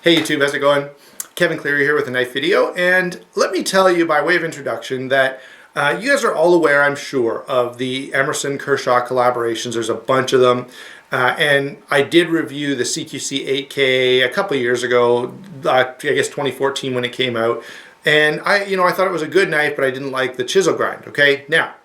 Hey YouTube, how's it going? Kevin Cleary here with a knife video, and let me tell you by way of introduction that you guys are all aware, I'm sure, of the Emerson Kershaw collaborations. There's a bunch of them, and I did review the CQC4K a couple of years ago, I guess 2014 when it came out, and I thought it was a good knife, but I didn't like the chisel grind. Okay, now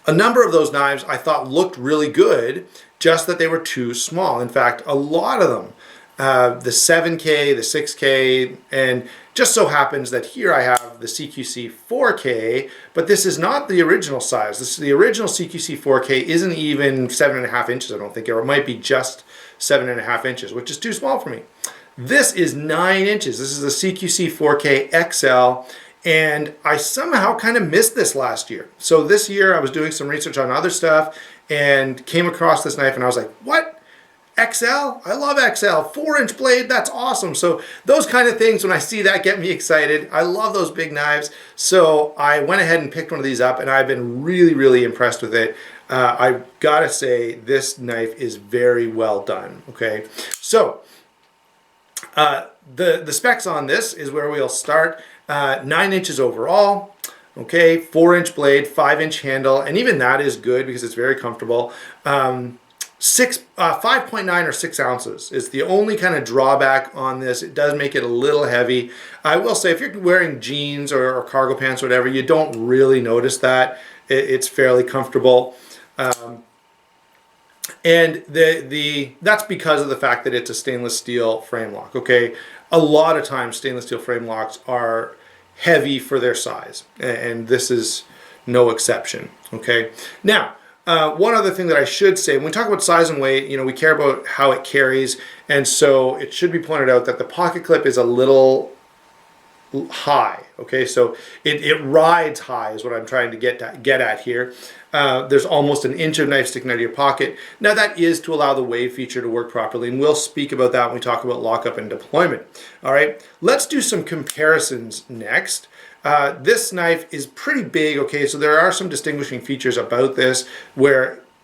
a number of those knives I thought looked really good, just that they were too small. In fact, a lot of them. The 7K, the 6K, and just so happens that here I have the CQC4K, but this is not the original size. The original CQC4K isn't even 7.5 inches, I don't think, or it might be just 7.5 inches, which is too small for me. This is 9 inches. This is the CQC4K XL, and I somehow kind of missed this last year. So this year I was doing some research on other stuff and came across this knife, and I was like, what? XL? I love XL. 4-inch blade, that's awesome. So those kind of things, when I see that, get me excited. I love those big knives. So I went ahead and picked one of these up, and I've been really, really impressed with it. I've got to say, this knife is very well done. Okay, so the specs on this is where we'll start. 9 inches overall. Okay, 4-inch blade, 5-inch handle, and even that is good because it's very comfortable. 5.9 or 6 ounces is the only kind of drawback on this. It does make it a little heavy. I will say, if you're wearing jeans or cargo pants or whatever, you don't really notice that. It's fairly comfortable. And that's because of the fact that it's a stainless steel frame lock. Okay, a lot of times stainless steel frame locks are heavy for their size, and this is no exception. Okay, now one other thing that I should say, when we talk about size and weight, we care about how it carries, and so it should be pointed out that the pocket clip is a little high. Okay, so it rides high is what I'm trying to get at here. There's almost an inch of knife sticking out of your pocket. Now that is to allow the wave feature to work properly, and we'll speak about that when we talk about lockup and deployment. All right, let's do some comparisons next. This knife is pretty big. Okay, so there are some distinguishing features about this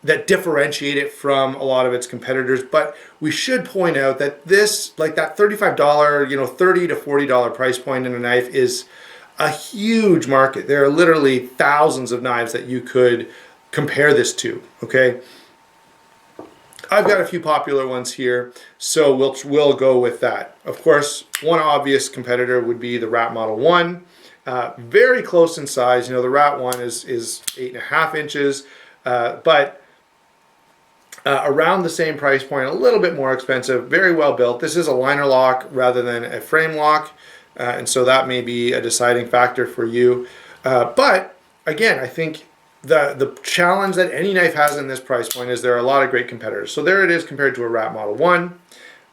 that differentiate it from a lot of its competitors, but we should point out that this, like that $35, $30 to $40 price point in a knife, is a huge market. There are literally thousands of knives that you could compare this to. Okay, I've got a few popular ones here, so we'll go with that. Of course, one obvious competitor would be the Rat Model 1. Very close in size. The Rat 1 is 8.5 inches, but around the same price point, a little bit more expensive, very well built. This is a liner lock rather than a frame lock, and so that may be a deciding factor for you. But again, I think the challenge that any knife has in this price point is there are a lot of great competitors. So there it is compared to a Rat Model 1.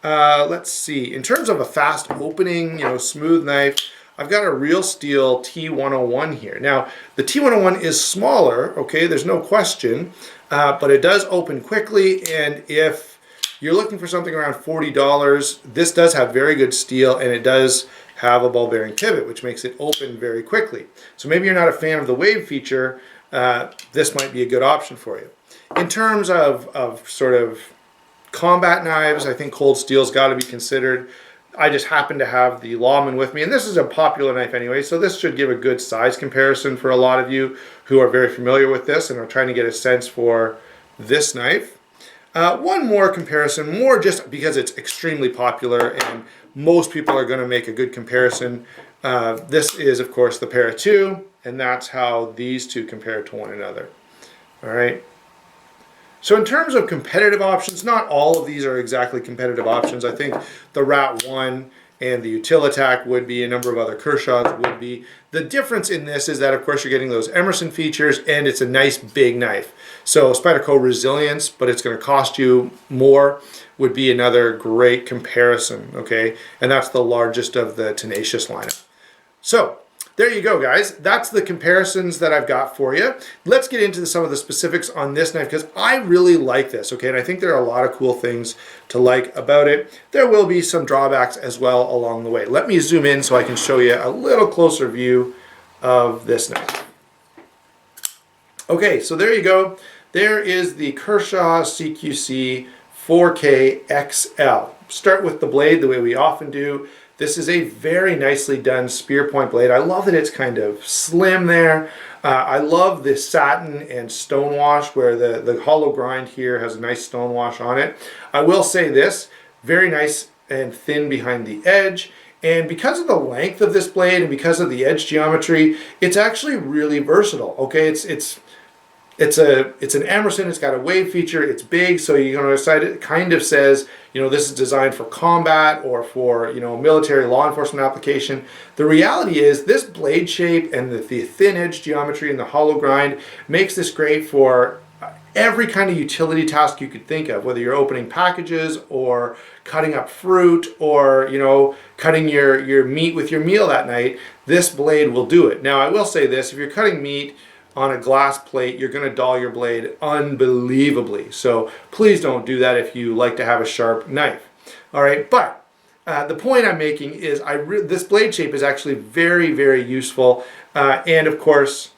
Let's see. In terms of a fast opening, smooth knife, I've got a Real Steel T101 here. Now, the T101 is smaller, okay, there's no question, but it does open quickly, and if you're looking for something around $40, this does have very good steel, and it does have a ball bearing pivot, which makes it open very quickly. So maybe you're not a fan of the wave feature, this might be a good option for you. In terms of sort of combat knives, I think cold steel's got to be considered. I just happen to have the Lawman with me, and this is a popular knife anyway, so this should give a good size comparison for a lot of you who are very familiar with this and are trying to get a sense for this knife. One more comparison, more just because it's extremely popular and most people are going to make a good comparison. This is, of course, the Para 2, and that's how these two compare to one another. All right. So in terms of competitive options, not all of these are exactly competitive options. I think the Rat 1 and the Utilitac would be, a number of other Kershaws would be. The difference in this is that, of course, you're getting those Emerson features, and it's a nice big knife. So Spyderco Resilience, but it's going to cost you more, would be another great comparison, okay? And that's the largest of the Tenacious lineup. So there you go, guys. That's the comparisons that I've got for you. Let's get into some of the specifics on this knife, because I really like this, okay? And I think there are a lot of cool things to like about it. There will be some drawbacks as well along the way. Let me zoom in so I can show you a little closer view of this knife. Okay, so there you go. There is the Kershaw CQC CQC4K XL. Start with the blade the way we often do. This is a very nicely done spear point blade. I love that it's kind of slim there. I love the satin and stone wash where the hollow grind here has a nice stone wash on it. I will say this, very nice and thin behind the edge. And because of the length of this blade and because of the edge geometry, it's actually really versatile. Okay, it's an Emerson. It's got a wave feature. It's big, so you're going to decide. It kind of says, you know, this is designed for combat or for, you know, military law enforcement application. The reality is this blade shape and the thin edge geometry and the hollow grind makes this great for every kind of utility task you could think of, whether you're opening packages or cutting up fruit or, you know, cutting your meat with your meal that night. This blade will do it. Now, I will say this, if you're cutting meat on a glass plate, you're going to dull your blade unbelievably. So please don't do that if you like to have a sharp knife. All right, but the point I'm making is this blade shape is actually very, very useful. And of course,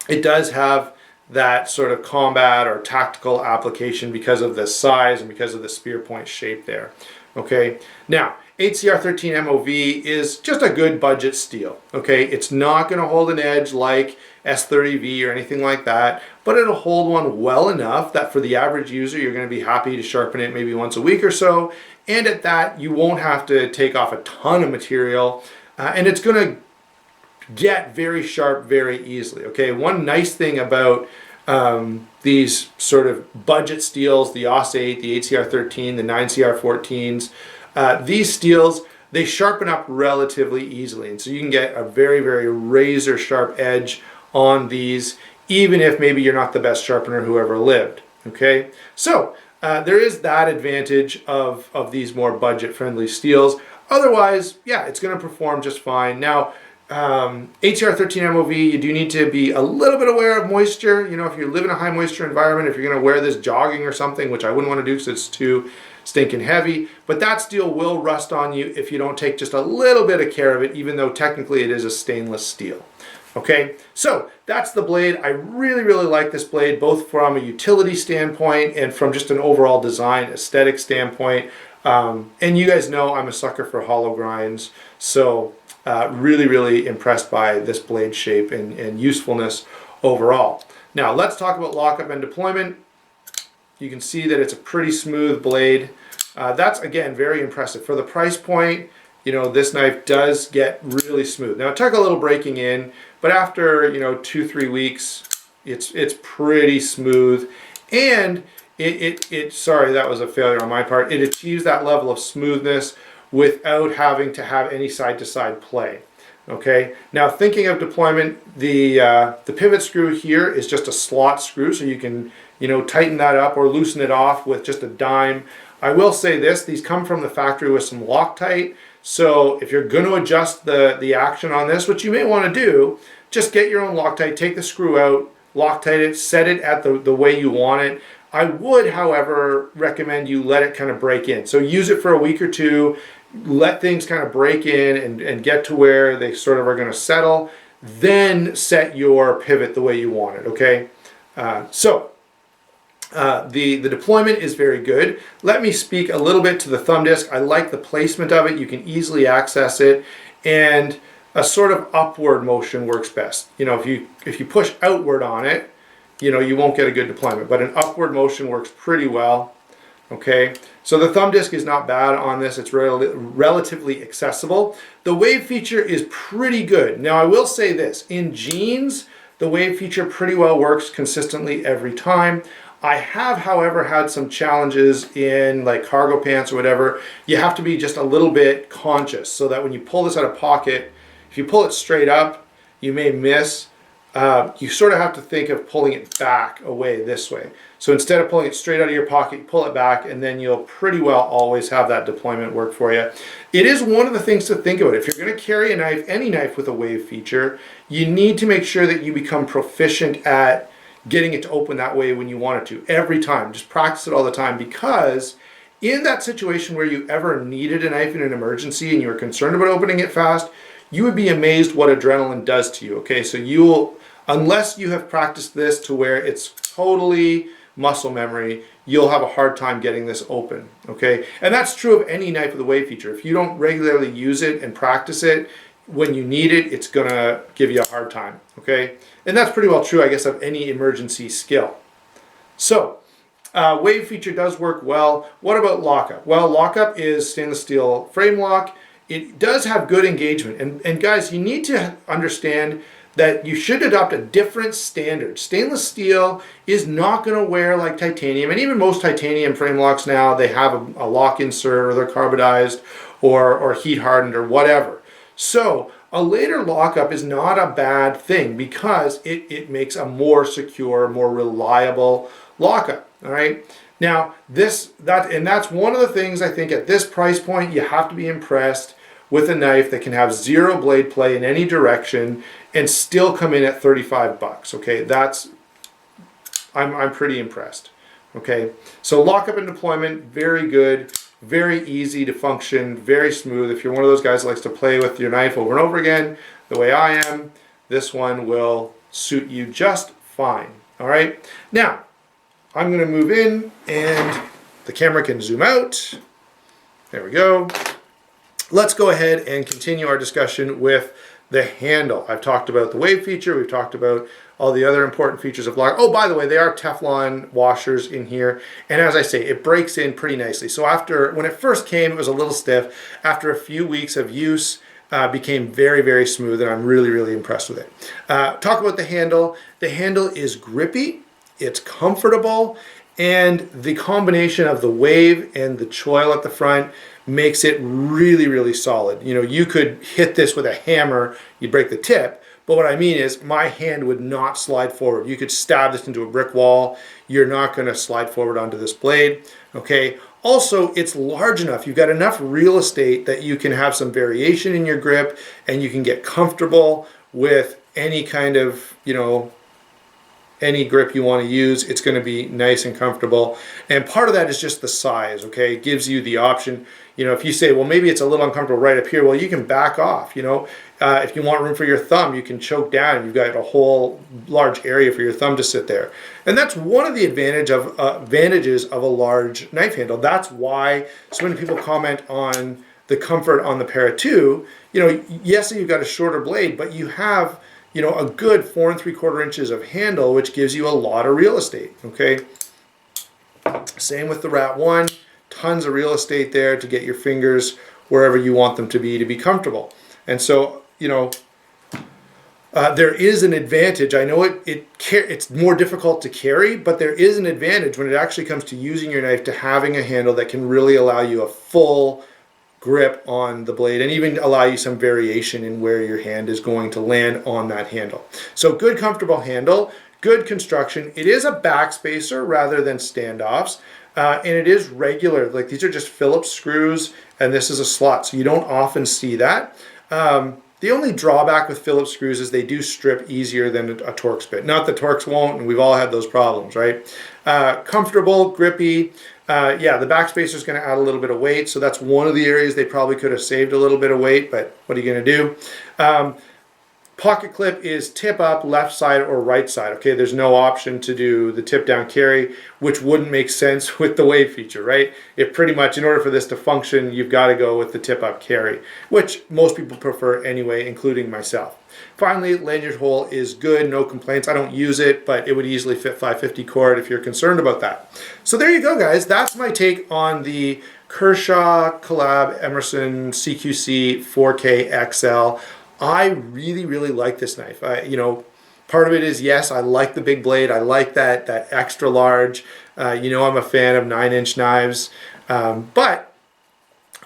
it does have that sort of combat or tactical application because of the size and because of the spear point shape there. Okay, now HCR13 MOV is just a good budget steel. Okay, it's not going to hold an edge like S30V or anything like that, but it'll hold one well enough that for the average user, you're going to be happy to sharpen it maybe once a week or so. And at that, you won't have to take off a ton of material, and it's going to get very sharp very easily. Okay, one nice thing about these sort of budget steels, the AUS8, the HCR13, the 9CR14s, these steels, they sharpen up relatively easily. And so you can get a very, very razor sharp edge on these, even if maybe you're not the best sharpener who ever lived. Okay, so there is that advantage of these more budget friendly steels. Otherwise, yeah, it's going to perform just fine. Now, HCR13 MOV, you do need to be a little bit aware of moisture. You know, if you live in a high moisture environment, if you're going to wear this jogging or something, which I wouldn't want to do because it's too stinking heavy, but that steel will rust on you if you don't take just a little bit of care of it, even though technically it is a stainless steel. Okay, so that's the blade. I really, really like this blade, both from a utility standpoint and from just an overall design aesthetic standpoint. And you guys know I'm a sucker for hollow grinds, so really, really impressed by this blade shape and usefulness overall. Now let's talk about lockup and deployment. You can see that it's a pretty smooth blade. That's, again, very impressive. For the price point, you know, this knife does get really smooth. Now, it took a little breaking in, but after, you know, 2-3 weeks, it's pretty smooth. And sorry, that was a failure on my part. It achieves that level of smoothness without having to have any side-to-side play. Okay, now thinking of deployment, the pivot screw here is just a slot screw, so you can, you know, tighten that up or loosen it off with just a dime. I will say this, these come from the factory with some Loctite, so if you're going to adjust the action on this, which you may want to do, just get your own Loctite, take the screw out, Loctite it, set it at the way you want it. I would, however, recommend you let it kind of break in. So use it for a week or two, let things kind of break in and get to where they sort of are going to settle, then set your pivot the way you want it, okay? The deployment is very good. Let me speak a little bit to the thumb disc. I like the placement of it. You can easily access it, and a sort of upward motion works best. You know, if you push outward on it, you know, you won't get a good deployment, but an upward motion works pretty well. Okay, so the thumb disc is not bad on this. It's relatively accessible. The wave feature is pretty good. Now, I will say this, in jeans, the wave feature pretty well works consistently every time. I have, however, had some challenges in like cargo pants or whatever. You have to be just a little bit conscious so that when you pull this out of pocket, if you pull it straight up, you may miss. You sort of have to think of pulling it back away this way. So instead of pulling it straight out of your pocket, you pull it back, and then you'll pretty well always have that deployment work for you. It is one of the things to think about. If you're going to carry a knife, any knife with a wave feature, you need to make sure that you become proficient at getting it to open that way when you want it to. Every time. Just practice it all the time, because in that situation where you ever needed a knife in an emergency and you were concerned about opening it fast, you would be amazed what adrenaline does to you. Okay, so you'll, unless you have practiced this to where it's totally muscle memory, you'll have a hard time getting this open, okay? And that's true of any knife with a wave feature. If you don't regularly use it and practice it, when you need it, it's gonna give you a hard time, okay? And that's pretty well true, I guess, of any emergency skill. So, wave feature does work well. What about lockup? Well, lockup is stainless steel frame lock. It does have good engagement. And guys, you need to understand that you should adopt a different standard. Stainless steel is not going to wear like titanium, and even most titanium frame locks now, they have a lock insert, or they're carbonized or heat hardened or whatever. So a later lockup is not a bad thing because it makes a more secure, more reliable lockup. All right. Now that's one of the things I think at this price point you have to be impressed with a knife that can have zero blade play in any direction and still come in at 35 bucks. Okay, I'm pretty impressed. Okay, so lockup and deployment, very good, very easy to function, very smooth. If you're one of those guys that likes to play with your knife over and over again, the way I am, this one will suit you just fine. All right, now I'm going to move in and the camera can zoom out. There we go. Let's go ahead and continue our discussion with the handle. I've talked about the wave feature. We've talked about all the other important features of lock. Oh, by the way, they are Teflon washers in here. And as I say, it breaks in pretty nicely. So when it first came, it was a little stiff. After a few weeks of use, became very, very smooth, and I'm really, really impressed with it. Talk about the handle. The handle is grippy. It's comfortable. And the combination of the wave and the choil at the front makes it really, really solid. You know, you could hit this with a hammer, you'd break the tip, but what I mean is my hand would not slide forward. You could stab this into a brick wall, you're not going to slide forward onto this blade, okay? Also, it's large enough, you've got enough real estate that you can have some variation in your grip and you can get comfortable with any kind of, you know, any grip you want to use. It's going to be nice and comfortable. And part of that is just the size, okay? It gives you the option, you know, if you say, well, maybe it's a little uncomfortable right up here, well, you can back off, you know. If you want room for your thumb, you can choke down and you've got a whole large area for your thumb to sit there. And that's one of the advantages of a large knife handle. That's why so many people comment on the comfort on the Para 2. You know, yes, you've got a shorter blade, but you have, you know, a good 4 3/4 inches of handle, which gives you a lot of real estate, okay? Same with the Rat 1, tons of real estate there to get your fingers wherever you want them to be comfortable. And so, you know, there is an advantage. I know it's more difficult to carry, but there is an advantage when it actually comes to using your knife to having a handle that can really allow you a full grip on the blade and even allow you some variation in where your hand is going to land on that handle. So good, comfortable handle, good construction. It is a backspacer rather than standoffs, and it is regular. Like these are just Phillips screws, and this is a slot, so you don't often see that. The only drawback with Phillips screws is they do strip easier than a Torx bit. Not that Torx won't, and we've all had those problems, right? Comfortable, grippy. Yeah, the backspacer is going to add a little bit of weight, so that's one of the areas they probably could have saved a little bit of weight, but what are you going to do? Pocket clip is tip up, left side or right side. Okay, there's no option to do the tip down carry, which wouldn't make sense with the wave feature, right? It pretty much, in order for this to function, you've got to go with the tip up carry, which most people prefer anyway, including myself. Finally, lanyard hole is good, no complaints. I don't use it, but it would easily fit 550 cord if you're concerned about that. So there you go, guys. That's my take on the Kershaw Collab Emerson CQC4K XL. I really, really like this knife. You know, part of it is, yes, I like the big blade. I like that extra large. You know, I'm a fan of 9-inch knives, but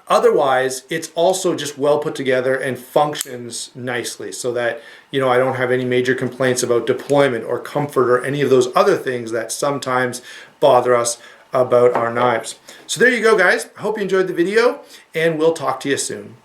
otherwise, it's also just well put together and functions nicely so that, you know, I don't have any major complaints about deployment or comfort or any of those other things that sometimes bother us about our knives. So there you go, guys. I hope you enjoyed the video, and we'll talk to you soon.